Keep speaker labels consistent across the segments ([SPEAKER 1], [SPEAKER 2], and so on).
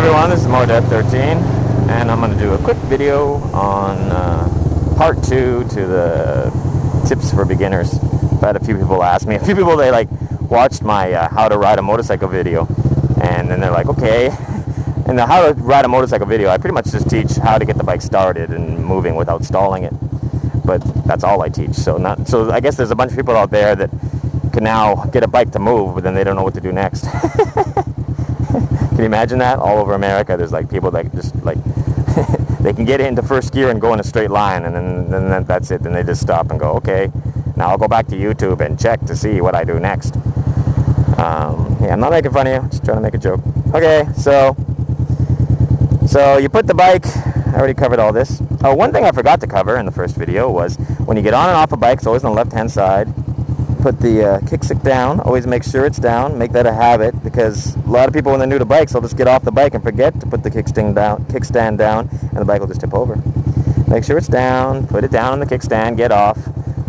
[SPEAKER 1] everyone, this is motorbike13, and I'm going to do a quick video on part 2 to the tips for beginners. I've had a few people ask me, they like watched my how to ride a motorcycle video, and then they're like, okay. In the how to ride a motorcycle video, I pretty much just teach how to get the bike started and moving without stalling it, but that's all I teach. So I guess there's a bunch of people out there that can now get a bike to move, but then they don't know what to do next. Can you imagine that? All over America, there's like people that just like they can get into first gear and go in a straight line, and then that's it. Then they just stop and go, okay, now I'll go back to YouTube and check to see what I do next. Yeah, I'm not making fun of you, just trying to make a joke. Okay, so you put the bike, I already covered all this. Oh, one thing I forgot to cover in the first video was when you get on and off a bike, it's always on the left-hand side. Put the kickstick down, always make sure it's down, make that a habit, because a lot of people when they're new to bikes, they'll just get off the bike and forget to put the kickstand down, and the bike will just tip over. Make sure it's down, put it down on the kickstand, get off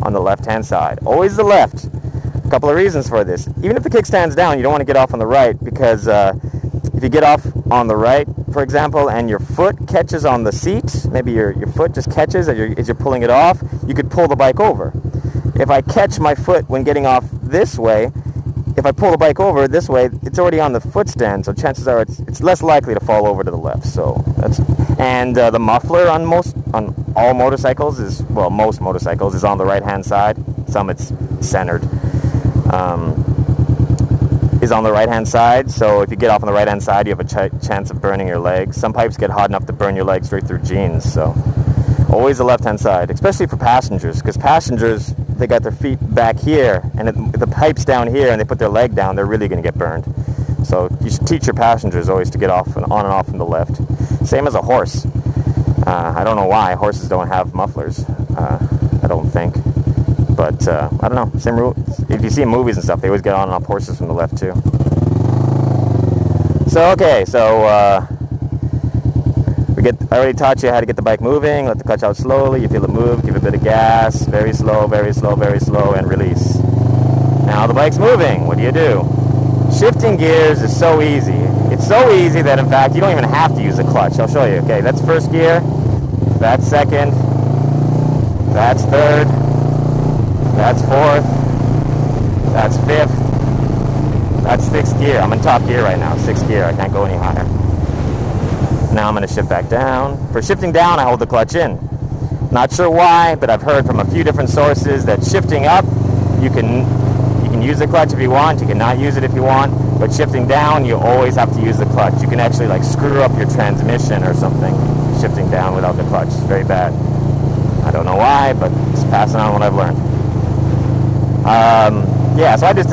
[SPEAKER 1] on the left-hand side. Always the left. A couple of reasons for this. Even if the kickstand's down, you don't want to get off on the right, because if you get off on the right, for example, and your foot catches on the seat, maybe your foot just catches as you're pulling it off, you could pull the bike over. If I catch my foot when getting off this way, if I pull the bike over this way, it's already on the foot stand, so chances are it's less likely to fall over to the left. So that's, and the muffler on all motorcycles most motorcycles is on the right hand side. Some it's centered. Is on the right hand side, so if you get off on the right hand side, you have a chance of burning your legs. Some pipes get hot enough to burn your legs straight through jeans, so always the left hand side, especially for passengers, because passengers, they got their feet back here and the pipe's down here and they put their leg down, they're really going to get burned. So you should teach your passengers always to get off and on and off from the left. Same as a horse. I don't know why horses don't have mufflers. I don't think, but I don't know, same rule. If you see in movies and stuff, they always get on and off horses from the left too. So okay, I already taught you how to get the bike moving. Let the clutch out slowly. You feel it move, give it a bit of gas. Very slow, very slow, very slow, and release. Now the bike's moving. What do? Shifting gears is so easy. It's so easy that in fact you don't even have to use the clutch. I'll show you. Okay, that's first gear. That's second. That's third. That's fourth. That's fifth. That's sixth gear. I'm in top gear right now. Sixth gear. I can't go any higher. Now I'm going to shift back down. For shifting down, I hold the clutch in. Not sure why, but I've heard from a few different sources that shifting up, you can use the clutch if you want, you cannot use it if you want, but shifting down, you always have to use the clutch. You can actually like screw up your transmission or something, shifting down without the clutch. It's very bad. I don't know why, but it's passing on what I've learned. Yeah, so I just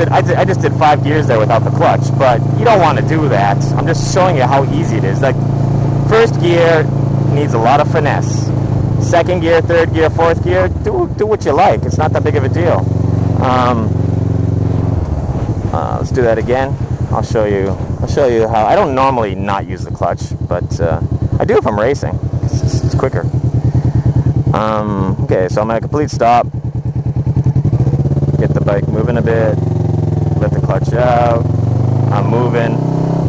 [SPEAKER 1] did 5 gears there without the clutch, but you don't want to do that. I'm just showing you how easy it is. Like, first gear needs a lot of finesse. Second gear, third gear, fourth gear, do what you like. It's not that big of a deal. Let's do that again. I'll show you how. I don't normally not use the clutch, but I do if I'm racing. It's quicker. Okay, so I'm at a complete stop. Get the bike moving a bit. Let the clutch out. I'm moving.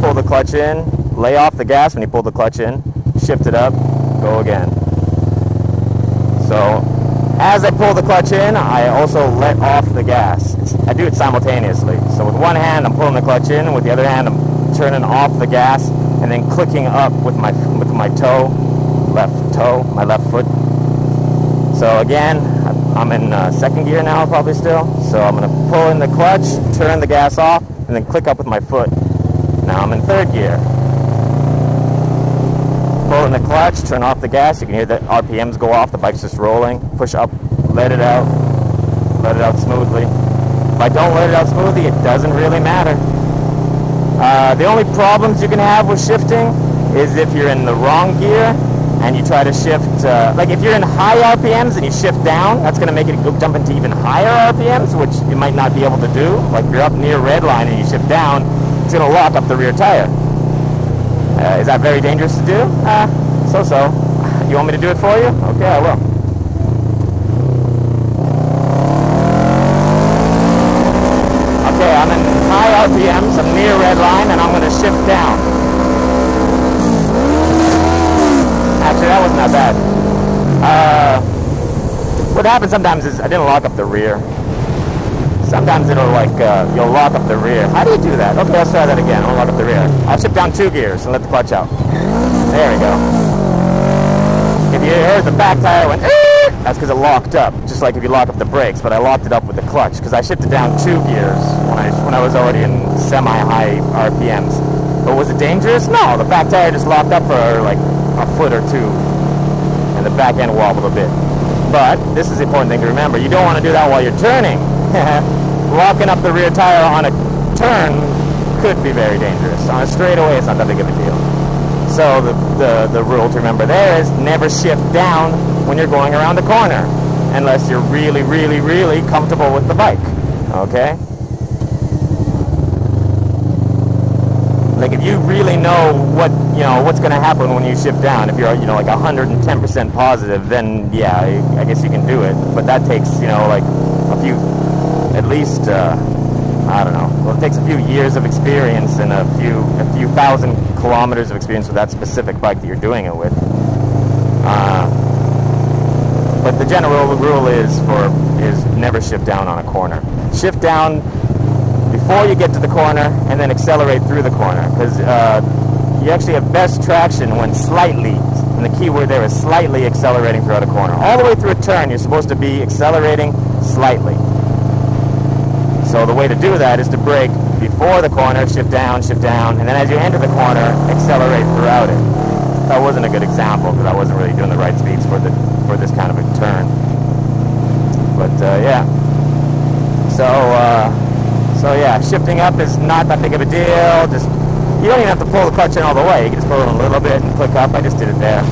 [SPEAKER 1] Pull the clutch in. Lay off the gas when you pull the clutch in. Shift it up. Go again. So as I pull the clutch in, I also let off the gas. I do it simultaneously. So with one hand, I'm pulling the clutch in, and with the other hand, I'm turning off the gas and then clicking up with my toe, my left foot. So again, I'm in second gear now, probably still. So I'm going to pull in the clutch, turn the gas off, and then click up with my foot. Now I'm in third gear. Pull in the clutch, turn off the gas. You can hear the RPMs go off. The bike's just rolling. Push up, let it out smoothly. If I don't let it out smoothly, it doesn't really matter. The only problems you can have with shifting is if you're in the wrong gear and you try to shift, like if you're in high RPMs and you shift down, that's going to make it go jump into even higher RPMs, which you might not be able to do. Like if you're up near red line and you shift down, it's going to lock up the rear tire. Is that very dangerous to do? So-so. You want me to do it for you? Okay, I will. Okay, I'm in high RPMs, I'm near red line, and I'm going to shift down. what happens sometimes is I didn't lock up the rear. Sometimes it'll like, you'll lock up the rear. How do you do that? Okay, let's try that again. I'll lock up the rear. I'll shift down 2 gears and let the clutch out. There we go. If you heard the back tire went, that's because it locked up. Just like if you lock up the brakes, but I locked it up with the clutch because I shifted down 2 gears when I was already in semi-high RPMs. But was it dangerous? No, the back tire just locked up for like a foot or two, and the back end wobbled a bit. But this is the important thing to remember. You don't want to do that while you're turning. Locking up the rear tire on a turn could be very dangerous. On a straightaway, it's not that big of a deal. So the rule to remember there is never shift down when you're going around the corner, unless you're really, really, really comfortable with the bike. Okay? Like if you really know what's going to happen when you shift down, if you're like 110% positive, then yeah, I guess you can do it. But that takes like a few, at least I don't know. Well, it takes a few years of experience and a few thousand kilometers of experience with that specific bike that you're doing it with. But the general rule is never shift down on a corner. Shift down before you get to the corner and then accelerate through the corner, because you actually have best traction when slightly, and the key word there is slightly accelerating throughout a corner. All the way through a turn, you're supposed to be accelerating slightly. So the way to do that is to brake before the corner, shift down, and then as you enter the corner, accelerate throughout it. That wasn't a good example because I wasn't really doing the right speeds for this kind of a turn. But yeah. So yeah, shifting up is not that big of a deal. Just you don't even have to pull the clutch in all the way. You can just pull it a little bit and click up. I just did it there.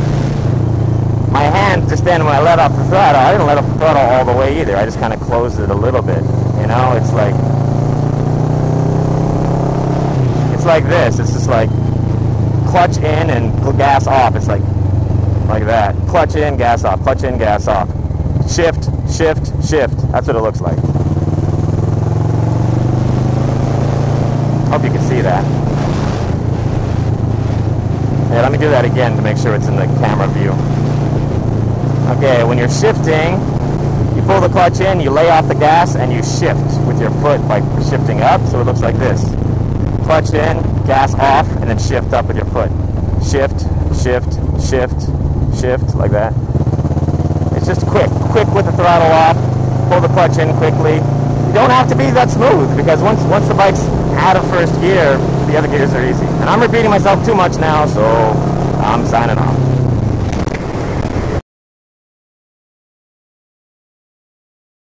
[SPEAKER 1] My hand just then when I let off the throttle, I didn't let off the throttle all the way either. I just kind of closed it a little bit. It's like this. It's just like clutch in and gas off. It's like that. Clutch in, gas off. Clutch in, gas off. Shift, shift, shift. That's what it looks like. Hope you can see that. Yeah, let me do that again to make sure it's in the camera view. Okay, when you're shifting, you pull the clutch in, you lay off the gas, and you shift with your foot by shifting up, so it looks like this. Clutch in, gas off, and then shift up with your foot. Shift, shift, shift, shift, like that. It's just quick with the throttle off, pull the clutch in quickly. You don't have to be that smooth, because once the bike's out of first gear, the other gears are easy. And I'm repeating myself too much now, so I'm signing off.